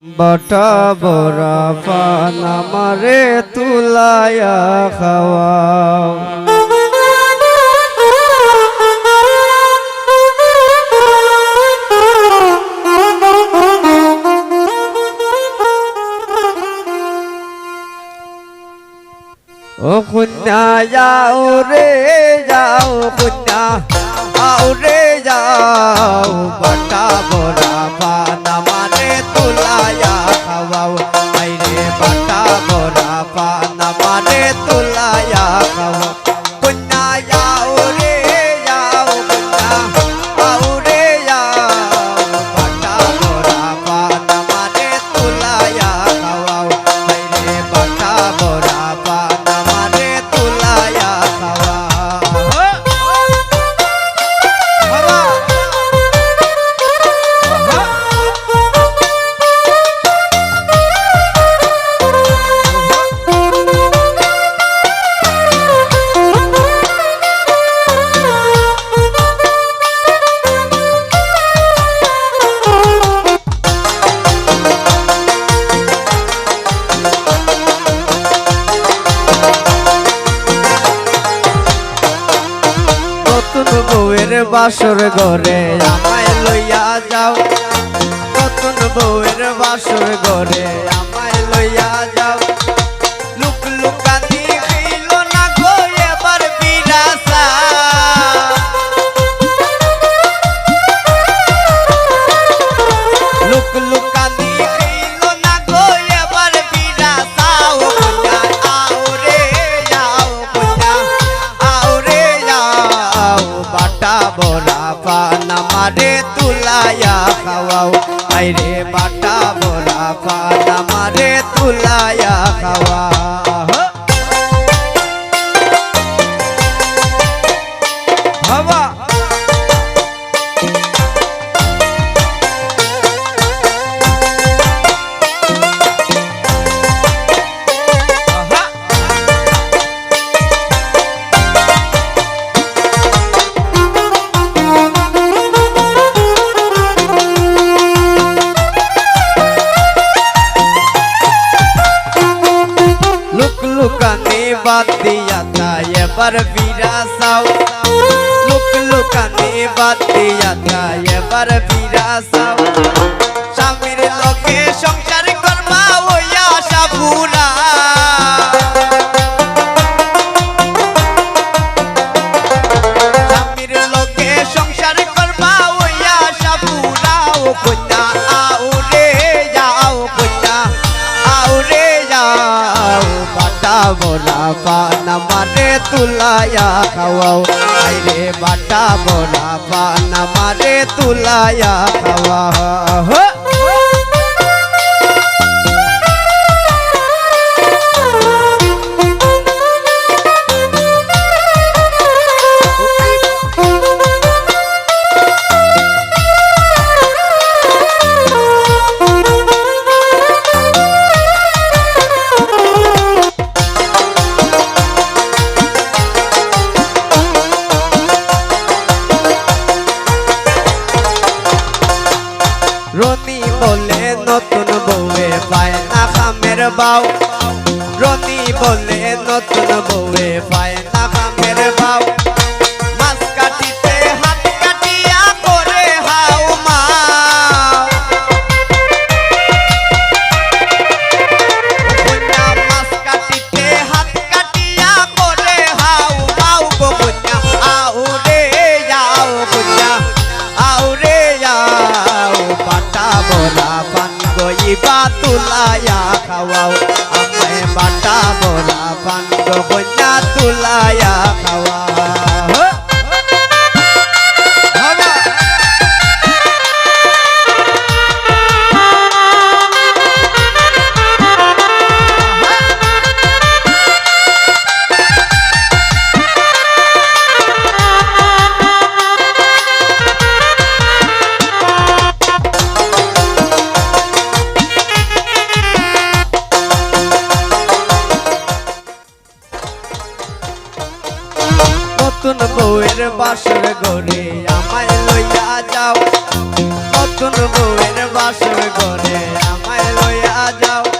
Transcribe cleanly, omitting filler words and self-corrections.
বটা বড়া পান আমারে তুলায়া খাওয়াও। ও কন্যা যাও রে যাও, কন্যা আও রে যাও, বটা বড়া পান আমারে তুলায়া খাওয়াও। আইরে বটা বড়া পান আমারে তুলায়া খাওয়াও। কন্যা যাও রে যাও, কন্যা আও রে যাও, বটা বড়া পান আমারে তুলায়া খাওয়াও। আইরে বটা বড়া পান আমারে তুলায়া খাওয়াও। নতুন বউয়ের বাসর ঘরে আমায় লইয়া যাও, নতুন বউয়ের বাসর ঘরে আমায় লইয়া যাও। লুক লুকানি হইল না গো এবার বিরাসা, লুক লুকানি হইল না গো এবার বিরাসা। ও কন্যা আও রে যাও, কন্যা আও রে যাও, বাটা বড়া পান আমারে তুলায়া খাওয়াও। আইরে বাটা বড়া পান আমারে তুলায়া খাওয়াও। বাবা লুকানি বাদ দিয়া তা এবার বিরাসাও, লুক লুকানি বাদ দিয়া তা এবার বিরাসাও। স্বামীর লোকে সংসার করবা ওই আশা পুরা, স্বামীর লোকে সংসার করবা ওই আশা পুরা। ও কন্যা আও রে যাও, কন্যা আও রে যাও, বাটা বড়া পান আমারে তুলায়া খাওয়াও। আইরে বাটা বড়া পান আমারে তুলায়া খাওয়াও। রনি বলে নতুন বউয়ে পায় না খামের বাউ, রনি বলে নতুন বউয়ে পায় না খামের বাউ। মাছ কাটিতে হাত কাটিয়া করে হাউ মাও, কন্যা মাছ কাটিতে হাত কাটিয়া করে হাউ মাও। গো কন্যা আও রে যাও, কন্যা আও রে যাও, বাটা বড়া পান গইবা তুলায়া খাওয়াও। আমায় বাটা বড়া পান গো কন্যা তুলায়া খাওয়াও। নতুন বউয়ের বাসর ঘরে আমায় লইয়া যাও, নতুন বউয়ের বাসর ঘরে আমায় যাও